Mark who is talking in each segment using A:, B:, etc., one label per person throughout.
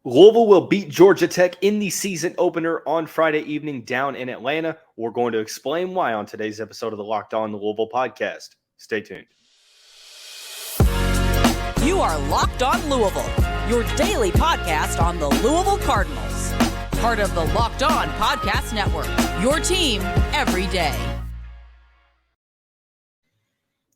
A: Louisville will beat Georgia Tech in the season opener on Friday evening down in Atlanta. We're going to explain why on today's episode of the Locked On Louisville podcast. Stay tuned.
B: You are Locked On Louisville, your daily podcast on the Louisville Cardinals. Part of the Locked On Podcast Network, your team every day.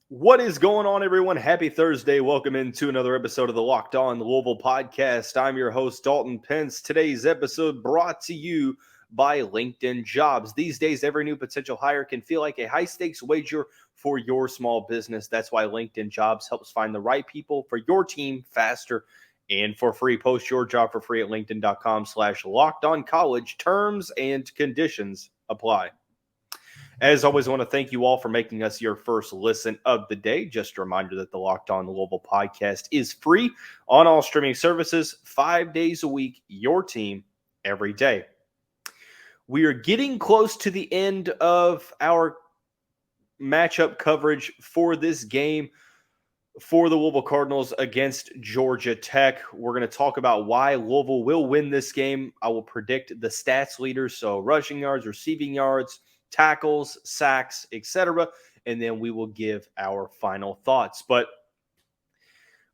A: What is going on, everyone? Happy Thursday. Welcome into another episode of the Locked On Louisville podcast. I'm your host, Dalton Pence. Today's episode brought to you by LinkedIn Jobs. These days, every new potential hire can feel like a high-stakes wager for your small business. That's why LinkedIn Jobs helps find the right people for your team faster and for free. Post your job for free at linkedin.com/lockedoncollege. Terms and conditions apply. As always, I want to thank you all for making us your first listen of the day. Just a reminder that the Locked On Louisville podcast is free on all streaming services, 5 days a week, your team every day. We are getting close to the end of our matchup coverage for this game for the Louisville Cardinals against Georgia Tech. We're going to talk about why Louisville will win this game. I will predict the stats leaders, so rushing yards, receiving yards, tackles, sacks, etc. And then we will give our final thoughts. But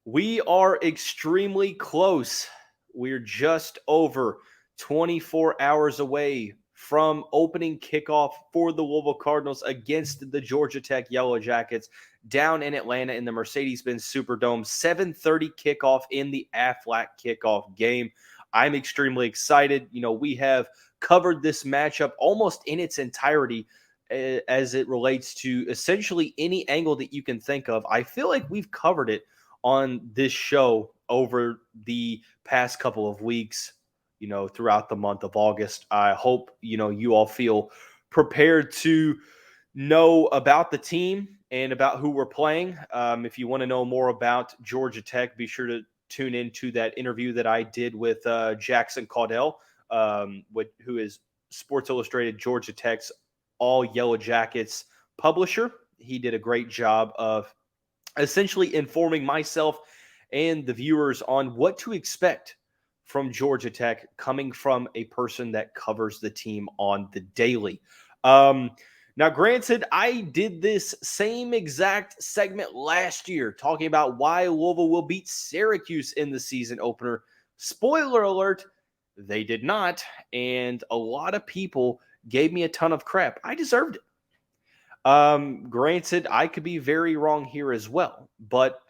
A: we are extremely close. We're just over 24 hours away from opening kickoff for the Louisville Cardinals against the Georgia Tech Yellow Jackets down in Atlanta in the Mercedes-Benz Superdome. 7:30 kickoff in the Aflac kickoff game. I'm extremely excited. We have covered this matchup almost in its entirety as it relates to essentially any angle that you can think of. I feel like we've covered it on this show over the past couple of weeks, throughout the month of August. I hope, you all feel prepared to know about the team and about who we're playing. If you want to know more about Georgia Tech, be sure to tune into that interview that I did with Jackson Caudell, who is Sports Illustrated Georgia Tech's All Yellow Jackets publisher. He did a great job of essentially informing myself and the viewers on what to expect from Georgia Tech coming from a person that covers the team on the daily. Now, granted, I did this same exact segment last year talking about why Louisville will beat Syracuse in the season opener. Spoiler alert, they did not, and a lot of people gave me a ton of crap. I deserved it. Granted, I could be very wrong here as well, but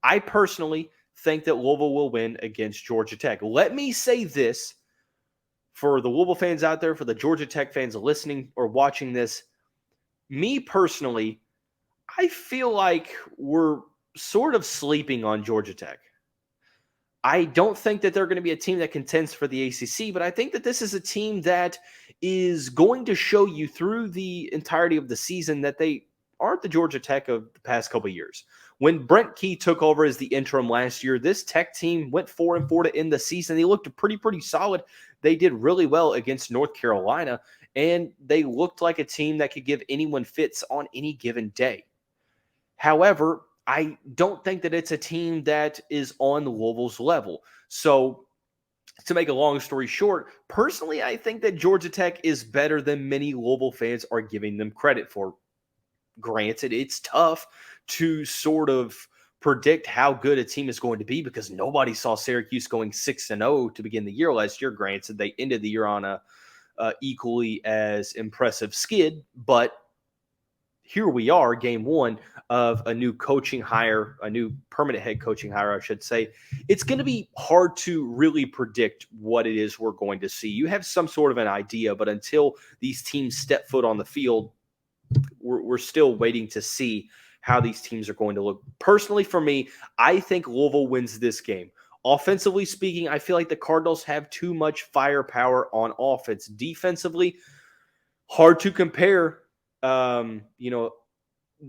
A: I personally think that Louisville will win against Georgia Tech. Let me say this for the Louisville fans out there, for the Georgia Tech fans listening or watching this. Me personally, I feel like we're sort of sleeping on Georgia Tech. I don't think that they're going to be a team that contends for the ACC, but I think that this is a team that is going to show you through the entirety of the season that they aren't the Georgia Tech of the past couple of years. When Brent Key took over as the interim last year, this Tech team went 4-4 to end the season. They looked pretty solid. They did really well against North Carolina, and they looked like a team that could give anyone fits on any given day. However, I don't think that it's a team that is on Louisville's level. So, to make a long story short, personally, I think that Georgia Tech is better than many Louisville fans are giving them credit for. Granted, it's tough to sort of predict how good a team is going to be because nobody saw Syracuse going 6-0 to begin the year last year. Granted, they ended the year on a equally as impressive skid, but here we are, game one of a new coaching hire, a new permanent head coaching hire, I should say. It's going to be hard to really predict what it is we're going to see. You have some sort of an idea, but until these teams step foot on the field, we're still waiting to see how these teams are going to look. Personally, for me, I think Louisville wins this game. Offensively speaking, I feel like the Cardinals have too much firepower on offense. Defensively, hard to compare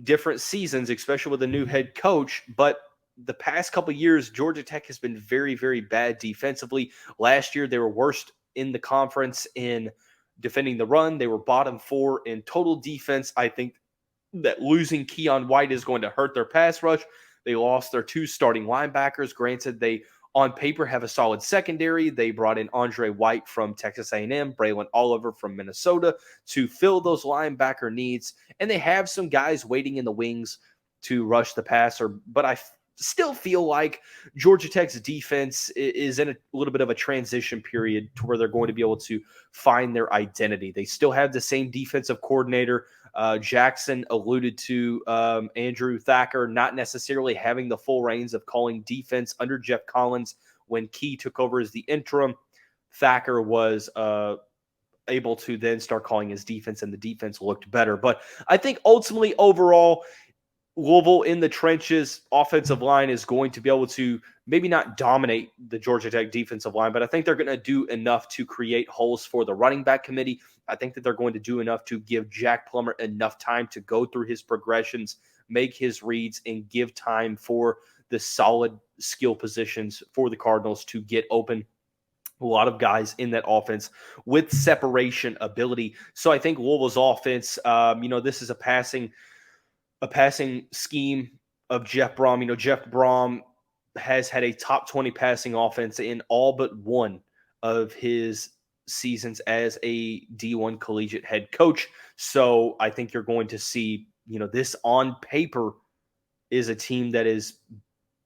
A: different seasons, especially with a new head coach. But the past couple of years, Georgia Tech has been very, very bad defensively. Last year, they were worst in the conference in defending the run. They were bottom 4 in total defense. I think that losing Keon White is going to hurt their pass rush. They lost their 2 starting linebackers. Granted, they on paper have a solid secondary. They brought in Andre White from Texas A&M, Braylon Oliver from Minnesota to fill those linebacker needs. And they have some guys waiting in the wings to rush the passer. But I still feel like Georgia Tech's defense is in a little bit of a transition period to where they're going to be able to find their identity. They still have the same defensive coordinator. Jackson alluded to Andrew Thacker not necessarily having the full reins of calling defense under Jeff Collins. When Key took over as the interim, Thacker was able to then start calling his defense, and the defense looked better. But I think ultimately, overall, Louisville in the trenches, offensive line is going to be able to maybe not dominate the Georgia Tech defensive line, but I think they're going to do enough to create holes for the running back committee. I think that they're going to do enough to give Jack Plummer enough time to go through his progressions, make his reads, and give time for the solid skill positions for the Cardinals to get open. A lot of guys in that offense with separation ability. So I think Louisville's offense, this is a passing scheme of Jeff Brohm. Jeff Brohm has had a top 20 passing offense in all but one of his seasons as a D1 collegiate head coach. So I think you're going to see, this on paper is a team that is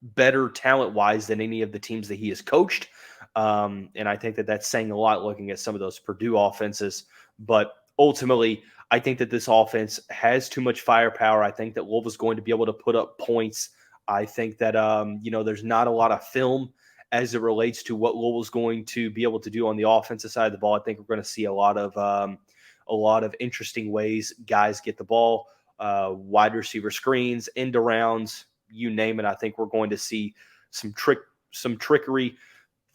A: better talent-wise than any of the teams that he has coached. And I think that that's saying a lot looking at some of those Purdue offenses. But ultimately, I think that this offense has too much firepower. I think that Louisville's going to be able to put up points. I think that, there's not a lot of film as it relates to what Louisville's going to be able to do on the offensive side of the ball. I think we're going to see a lot of interesting ways guys get the ball, wide receiver screens, end arounds, you name it. I think we're going to see some trickery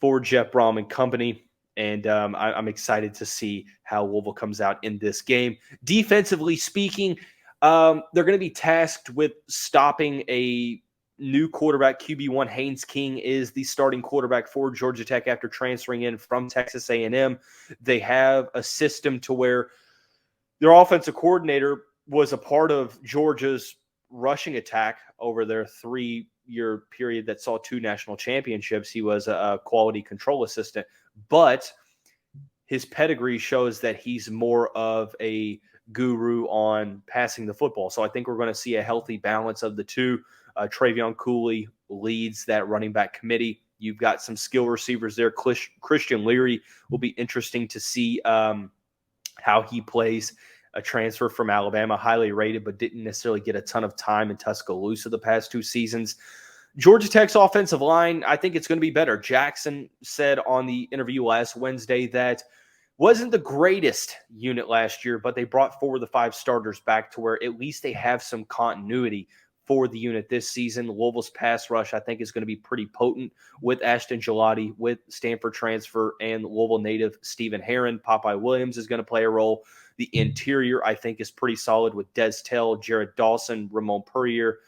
A: for Jeff Brohm and company. And I'm excited to see how Louisville comes out in this game. Defensively speaking, they're going to be tasked with stopping a new quarterback. QB1 Haynes King is the starting quarterback for Georgia Tech after transferring in from Texas A&M. They have a system to where their offensive coordinator was a part of Georgia's rushing attack over their 3-year period that saw 2 national championships. He was a quality control assistant, but his pedigree shows that he's more of a guru on passing the football. So I think we're going to see a healthy balance of the two. Travion Cooley leads that running back committee. You've got some skill receivers there. Christian Leary will be interesting to see how he plays. A transfer from Alabama, highly rated, but didn't necessarily get a ton of time in Tuscaloosa the past 2 seasons. Georgia Tech's offensive line, I think it's going to be better. Jackson said on the interview last Wednesday that wasn't the greatest unit last year, but they brought 4 of the 5 starters back to where at least they have some continuity for the unit this season. Louisville's pass rush, I think, is going to be pretty potent with Ashton Gelati, with Stanford transfer, and Louisville native Stephen Herron. Popeye Williams is going to play a role. The interior, I think, is pretty solid with Des Tell, Jared Dawson, Ramon Purrier,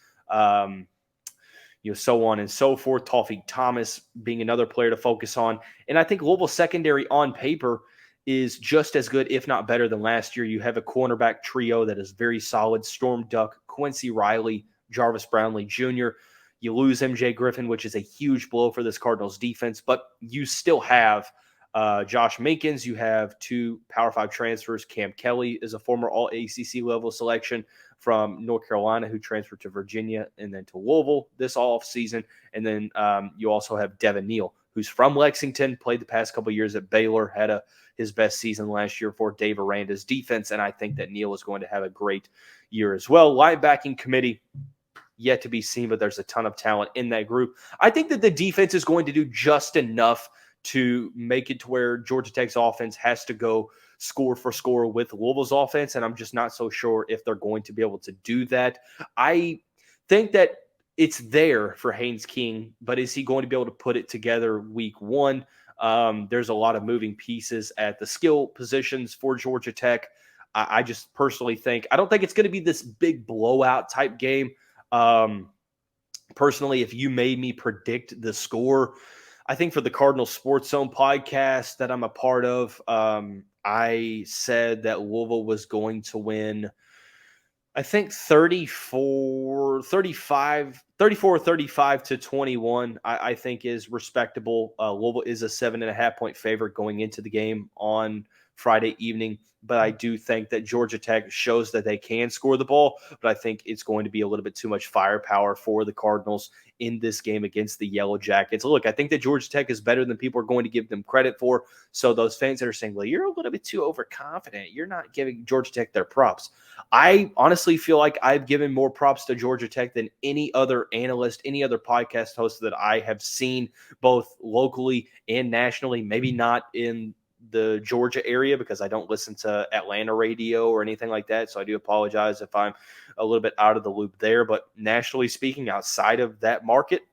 A: so on and so forth. Tawfiq Thomas being another player to focus on. And I think Louisville secondary on paper is just as good, if not better, than last year. You have a cornerback trio that is very solid. Storm Duck, Quincy Riley, Jarvis Brownlee Jr. You lose MJ Griffin, which is a huge blow for this Cardinals defense, but you still have Josh Minkins. You have 2 Power 5 transfers. Cam Kelly is a former All-ACC level selection from North Carolina who transferred to Virginia and then to Louisville this offseason. And then you also have Devin Neal, who's from Lexington, played the past couple of years at Baylor, had his best season last year for Dave Aranda's defense, and I think that Neal is going to have a great year as well. Linebacking committee, yet to be seen, but there's a ton of talent in that group. I think that the defense is going to do just enough to make it to where Georgia Tech's offense has to go score for score with Louisville's offense, and I'm just not so sure if they're going to be able to do that. I think that it's there for Haynes King, but is he going to be able to put it together week 1? There's a lot of moving pieces at the skill positions for Georgia Tech. I just personally think, I don't think it's going to be this big blowout type game. Personally, if you made me predict the score, I think for the Cardinals Sports Zone podcast that I'm a part of, I said that Louisville was going to win, I think 35 34-35 to 21, I think is respectable. Louisville is a 7.5-point favorite going into the game on Friday evening, but I do think that Georgia Tech shows that they can score the ball, but I think it's going to be a little bit too much firepower for the Cardinals in this game against the Yellow Jackets. Look, I think that Georgia Tech is better than people are going to give them credit for, so those fans that are saying, well, you're a little bit too overconfident, you're not giving Georgia Tech their props. I honestly feel like I've given more props to Georgia Tech than any other analyst, any other podcast host that I have seen, both locally and nationally, maybe not in the Georgia area because I don't listen to Atlanta radio or anything like that. So I do apologize if I'm a little bit out of the loop there. But nationally speaking, outside of that market,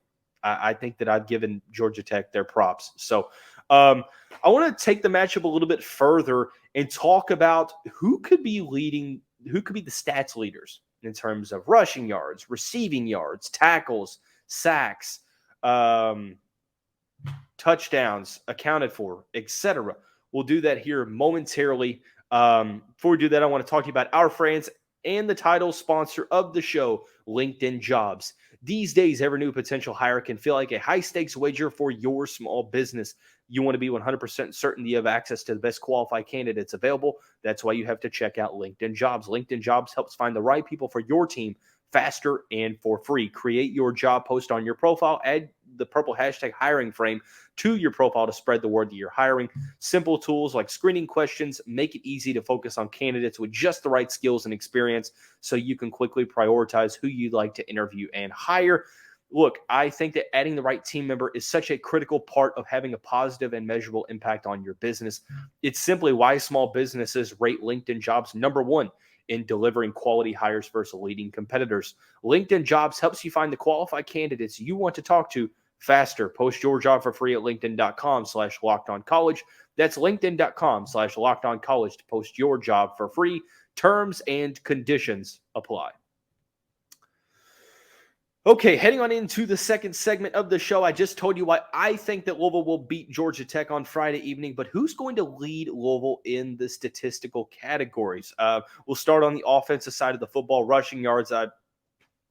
A: I think that I've given Georgia Tech their props. So I want to take the matchup a little bit further and talk about who could be the stats leaders in terms of rushing yards, receiving yards, tackles, sacks, touchdowns accounted for, etc. We'll do that here momentarily. Before we do that, I want to talk to you about our friends and the title sponsor of the show, LinkedIn Jobs. These days, every new potential hire can feel like a high-stakes wager for your small business. You want to be 100% certain you have access to the best qualified candidates available. That's why you have to check out LinkedIn Jobs. LinkedIn Jobs helps find the right people for your team faster and for free. Create your job post on your profile. Add the purple hashtag hiring frame to your profile to spread the word that you're hiring. Simple tools like screening questions make it easy to focus on candidates with just the right skills and experience so you can quickly prioritize who you'd like to interview and hire. Look, I think that adding the right team member is such a critical part of having a positive and measurable impact on your business. It's simply why small businesses rate LinkedIn Jobs number one in delivering quality hires versus leading competitors. LinkedIn Jobs helps you find the qualified candidates you want to talk to faster. Post your job for free at linkedin.com/lockedoncollege. That's linkedin.com/lockedoncollege to post your job for free. Terms and conditions apply. Okay, heading on into the second segment of the show, I just told you why I think that Louisville will beat Georgia Tech on Friday evening, but who's going to lead Louisville in the statistical categories? We'll start on the offensive side of the football, rushing yards.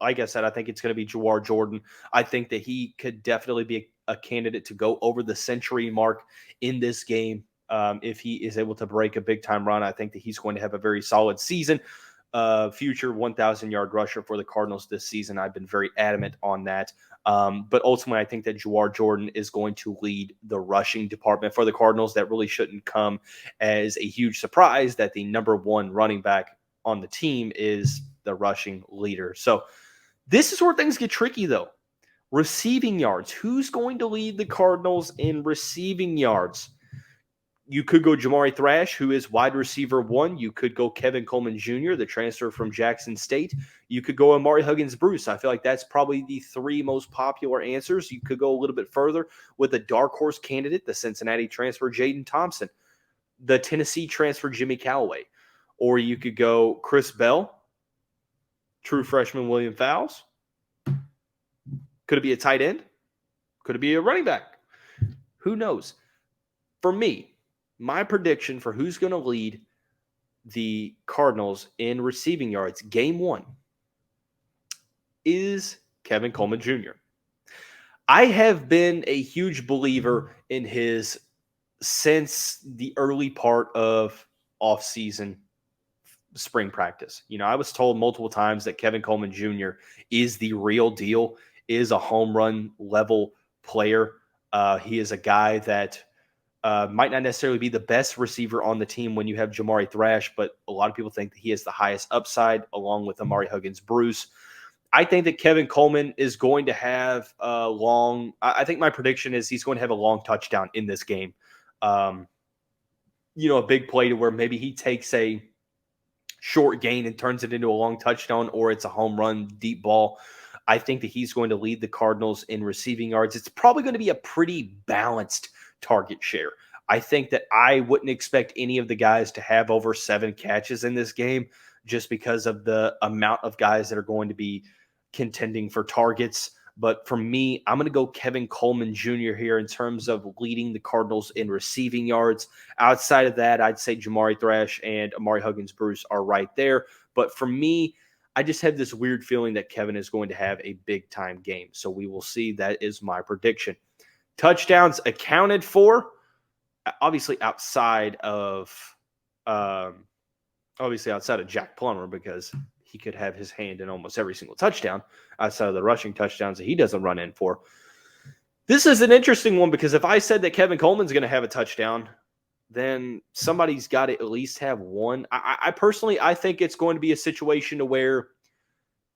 A: Like I said, I think it's going to be Jawar Jordan. I think that he could definitely be a candidate to go over the century mark in this game. If he is able to break a big-time run, I think that he's going to have a very solid season. Future 1,000-yard rusher for the Cardinals this season. I've been very adamant on that. But ultimately, I think that Jawar Jordan is going to lead the rushing department for the Cardinals. That really shouldn't come as a huge surprise that the number one running back on the team is the rushing leader. So this is where things get tricky, though. Receiving yards. Who's going to lead the Cardinals in receiving yards? You could go Jamari Thrash, who is wide receiver one. You could go Kevin Coleman Jr., the transfer from Jackson State. You could go Amari Huggins-Bruce. I feel like that's probably the three most popular answers. You could go a little bit further with a dark horse candidate, the Cincinnati transfer Jaden Thompson, the Tennessee transfer Jimmy Callaway. Or you could go Chris Bell, true freshman William Fowles. Could it be a tight end? Could it be a running back? Who knows? For me, my prediction for who's going to lead the Cardinals in receiving yards game one is Kevin Coleman Jr. I have been a huge believer in his since the early part of offseason spring practice. You know, I was told multiple times that Kevin Coleman Jr. is the real deal, is a home run level player. He is a guy that might not necessarily be the best receiver on the team when you have Jamari Thrash, but a lot of people think that he has the highest upside along with Amari Huggins-Bruce. I think that Kevin Coleman is going to have a long – I think my prediction is he's going to have a long touchdown in this game. A big play to where maybe he takes a short gain and turns it into a long touchdown, or it's a home run, deep ball. I think that he's going to lead the Cardinals in receiving yards. It's probably going to be a pretty balanced target share. I think that I wouldn't expect any of the guys to have over 7 catches in this game just because of the amount of guys that are going to be contending for targets. But for me, I'm going to go Kevin Coleman Jr. here in terms of leading the Cardinals in receiving yards. Outside of that, I'd say Jamari Thrash and Amari Huggins-Bruce are right there. But for me, I just have this weird feeling that Kevin is going to have a big-time game. So we will see. That is my prediction. Touchdowns accounted for, obviously outside of Jack Plummer, because he could have his hand in almost every single touchdown outside of the rushing touchdowns that he doesn't run in for. This is an interesting one because if I said that Kevin Coleman's going to have a touchdown, then somebody's got to at least have one. I personally think it's going to be a situation to where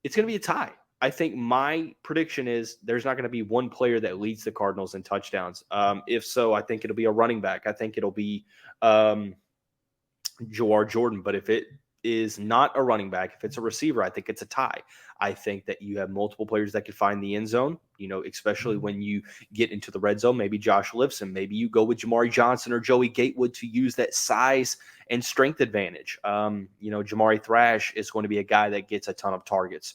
A: it's going to be a tie. I think my prediction is there's not going to be one player that leads the Cardinals in touchdowns. If so, I think it'll be a running back. I think it'll be Jawar Jordan. But if it is not a running back, if it's a receiver, I think it's a tie. I think that you have multiple players that could find the end zone, especially when you get into the red zone. Maybe Josh Lipson. Maybe you go with Jamari Johnson or Joey Gatewood to use that size and strength advantage. Jamari Thrash is going to be a guy that gets a ton of targets.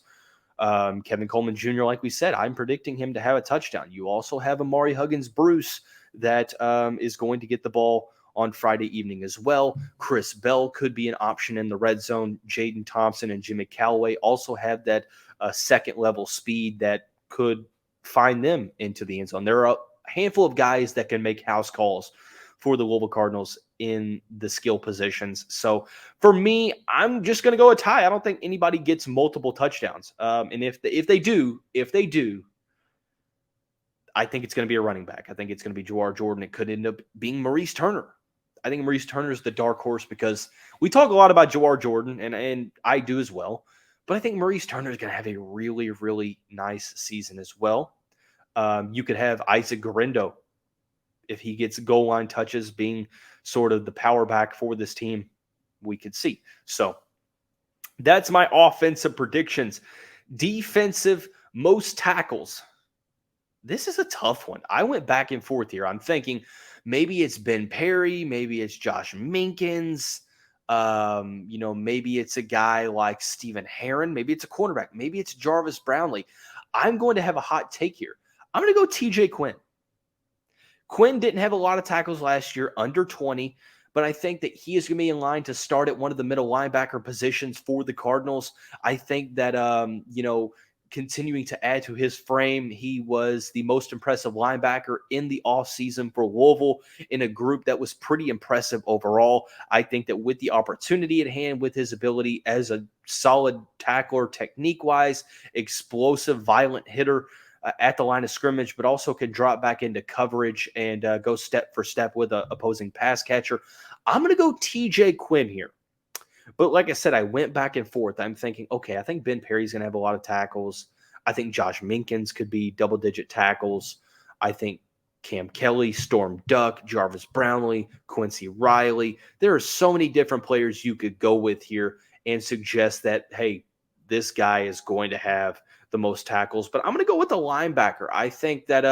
A: Kevin Coleman Jr., like we said, I'm predicting him to have a touchdown. You also have Amari Huggins-Bruce that is going to get the ball on Friday evening as well. Chris Bell could be an option in the red zone. Jaden Thompson and Jimmy Callaway also have that second-level speed that could find them into the end zone. There are a handful of guys that can make house calls for the Louisville Cardinals in the skill positions. So for me, I'm just going to go a tie. I don't think anybody gets multiple touchdowns. And if they do, I think it's going to be a running back. I think it's going to be Jawar Jordan. It could end up being Maurice Turner. I think Maurice Turner is the dark horse because we talk a lot about Jawar Jordan, and I do as well. But I think Maurice Turner is going to have a really, really nice season as well. You could have Isaac Garendo, if he gets goal line touches, being sort of the power back for this team, we could see. So that's my offensive predictions. Defensive, most tackles. This is a tough one. I went back and forth here. I'm thinking maybe it's Ben Perry, maybe it's Josh Minkins, maybe it's a guy like Stephen Herron, maybe it's a cornerback, maybe it's Jarvis Brownlee. I'm going to have a hot take here. I'm going to go TJ Quinn. Quinn didn't have a lot of tackles last year, under 20, but I think that he is going to be in line to start at one of the middle linebacker positions for the Cardinals. I think that, continuing to add to his frame, he was the most impressive linebacker in the offseason for Louisville in a group that was pretty impressive overall. I think that with the opportunity at hand, with his ability as a solid tackler, technique-wise, explosive, violent hitter, at the line of scrimmage, but also can drop back into coverage and go step for step with an opposing pass catcher. I'm going to go TJ Quinn here. But like I said, I went back and forth. I'm thinking, okay, I think Ben Perry's going to have a lot of tackles. I think Josh Minkins could be double-digit tackles. I think Cam Kelly, Storm Duck, Jarvis Brownlee, Quincy Riley. There are so many different players you could go with here and suggest that, hey, this guy is going to have the most tackles. But I'm going to go with the linebacker. I think that,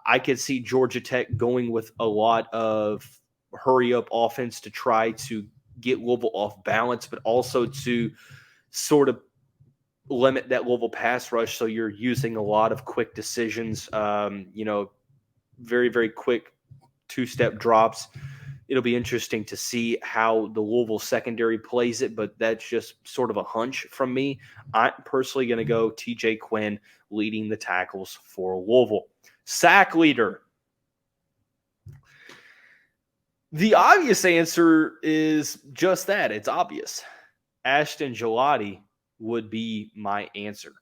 A: I could see Georgia Tech going with a lot of hurry-up offense to try to get Louisville off balance, but also to sort of limit that Louisville pass rush. So you're using a lot of quick decisions, very, very quick two-step drops. It'll be interesting to see how the Louisville secondary plays it, but that's just sort of a hunch from me. I'm personally going to go TJ Quinn leading the tackles for Louisville. Sack leader. The obvious answer is just that. It's obvious. Ashton Gillotte would be my answer.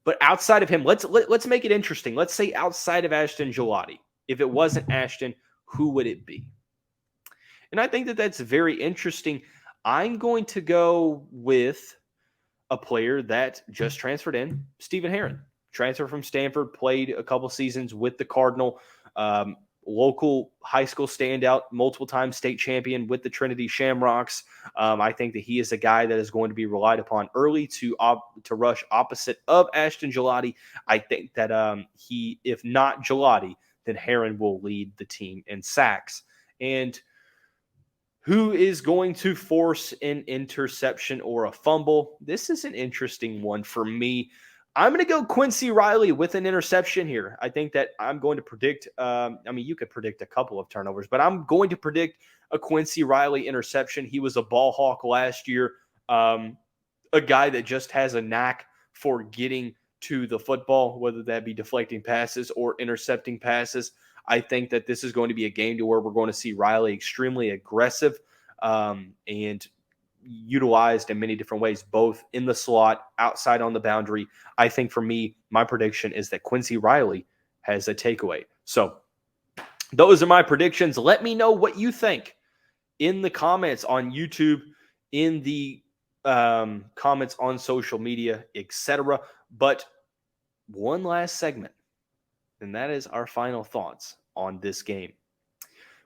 A: But outside of him, let's make it interesting. Let's say outside of Ashton Gillotte, if it wasn't Ashton, who would it be? And I think that that's very interesting. I'm going to go with a player that just transferred in, Stephen Herron. Transfer from Stanford, played a couple seasons with the Cardinal, local high school standout, multiple time state champion with the Trinity Shamrocks. I think that he is a guy that is going to be relied upon early to rush opposite of Ashton Gillotte. I think that he, if not Gillotte, then Herron will lead the team in sacks. And who is going to force an interception or a fumble? This is an interesting one for me. I'm going to go Quincy Riley with an interception here. I think that I'm going to predict, you could predict a couple of turnovers, but I'm going to predict a Quincy Riley interception. He was a ball hawk last year. a guy that just has a knack for getting to the football, whether that be deflecting passes or intercepting passes. I think that this is going to be a game to where we're going to see Riley extremely aggressive and utilized in many different ways, both in the slot, outside on the boundary. I think for me, my prediction is that Quincy Riley has a takeaway. So those are my predictions. Let me know what you think in the comments on YouTube, in the comments on social media, etc. But one last segment, and that is our final thoughts on this game.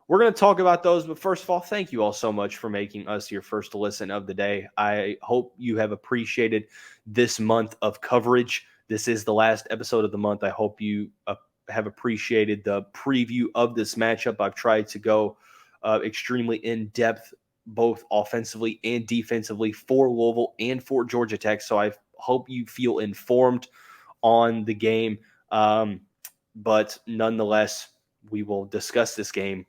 A: We're going to talk about those, but first of all, thank you all so much for making us your first listen of the day. I hope you have appreciated this month of coverage. This is the last episode of the month. I hope you have appreciated the preview of this matchup. I've tried to go extremely in-depth, both offensively and defensively, for Louisville and for Georgia Tech, so I hope you feel informed on the game. But nonetheless, we will discuss this game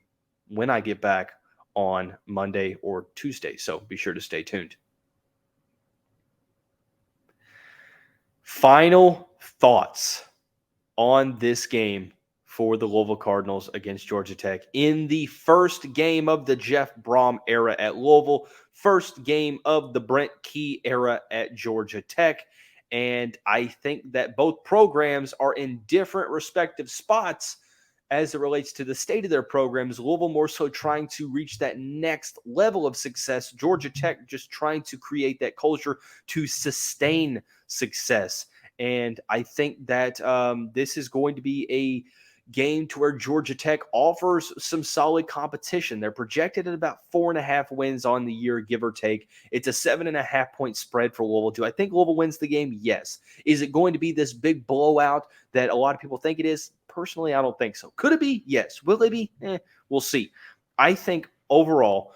A: when I get back on Monday or Tuesday, so be sure to stay tuned. Final thoughts on this game for the Louisville Cardinals against Georgia Tech in the first game of the Jeff Brohm era at Louisville, first game of the Brent Key era at Georgia Tech. And I think that both programs are in different respective spots as it relates to the state of their programs. Louisville more so trying to reach that next level of success. Georgia Tech just trying to create that culture to sustain success. And I think that this is going to be a game to where Georgia Tech offers some solid competition. They're projected at about 4.5 wins on the year, give or take. It's a 7.5 point spread for Louisville. Do I think Louisville wins the game? Yes. Is it going to be this big blowout that a lot of people think it is? Personally, I don't think so. Could it be? Yes. Will it be? We'll see. I think overall,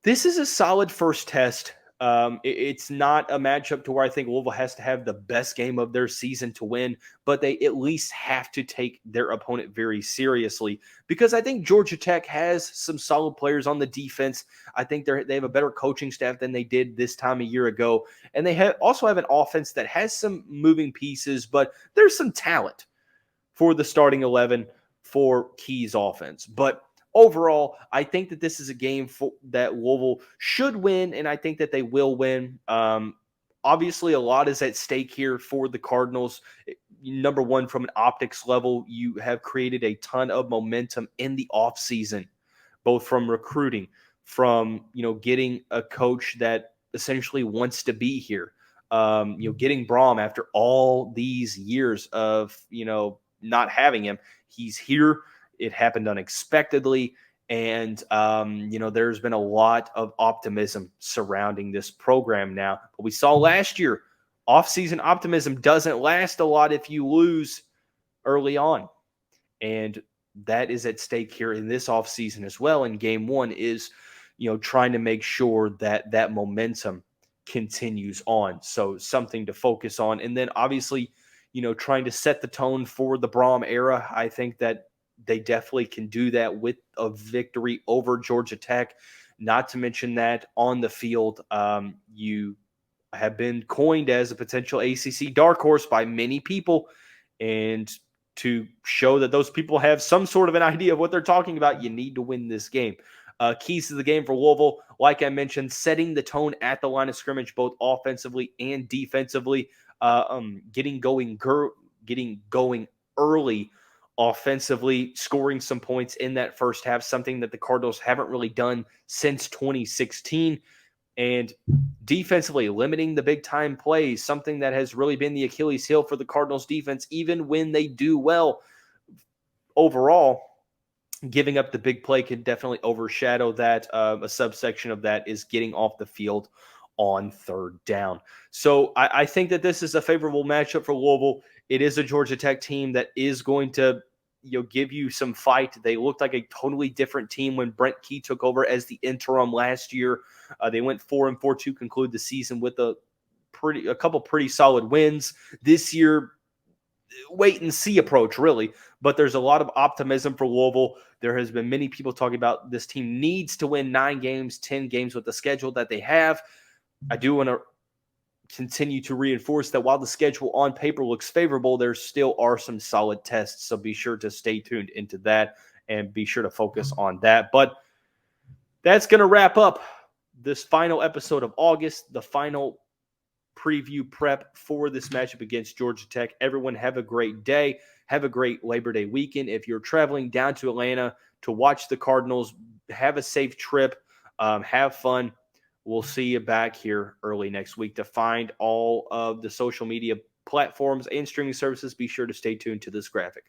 A: this is a solid first test. It's not a matchup to where I think Louisville has to have the best game of their season to win, but they at least have to take their opponent very seriously, because I think Georgia Tech has some solid players on the defense. I think they have a better coaching staff than they did this time a year ago, and they also have an offense that has some moving pieces, but there's some talent for the starting 11 for Key's offense. But overall, I think that this is a game that Louisville should win, and I think that they will win. Obviously, a lot is at stake here for the Cardinals. Number one, from an optics level, you have created a ton of momentum in the offseason, both from recruiting, from getting a coach that essentially wants to be here, getting Brohm after all these years of not having him. He's here. It happened unexpectedly, and there's been a lot of optimism surrounding this program now. But we saw last year, offseason optimism doesn't last a lot if you lose early on, and that is at stake here in this offseason as well. And game one is, trying to make sure that momentum continues on. So something to focus on, and then obviously, trying to set the tone for the Brohm era. I think that they definitely can do that with a victory over Georgia Tech. Not to mention that on the field, you have been coined as a potential ACC dark horse by many people. And to show that those people have some sort of an idea of what they're talking about, you need to win this game. Keys to the game for Louisville, like I mentioned, setting the tone at the line of scrimmage, both offensively and defensively, getting going early offensively, scoring some points in that first half, something that the Cardinals haven't really done since 2016. And defensively, limiting the big-time plays, something that has really been the Achilles heel for the Cardinals defense, even when they do well. Overall, giving up the big play can definitely overshadow that. A subsection of that is getting off the field on third down. So I think that this is a favorable matchup for Louisville. It is a Georgia Tech team that is going to give you some fight. They looked like a totally different team when Brent Key took over as the interim last year. They went 4-4 to conclude the season with a couple pretty solid wins. This year, wait and see approach, really. But there's a lot of optimism for Louisville. There has been many people talking about this team needs to win 9 games, 10 games with the schedule that they have. I do want to continue to reinforce that while the schedule on paper looks favorable, there still are some solid tests. So be sure to stay tuned into that and be sure to focus on that. But that's going to wrap up this final episode of August, the final preview prep for this matchup against Georgia Tech. Everyone have a great day. Have a great Labor Day weekend. If you're traveling down to Atlanta to watch the Cardinals, have a safe trip. Have fun. We'll see you back here early next week. To find all of the social media platforms and streaming services, be sure to stay tuned to this graphic.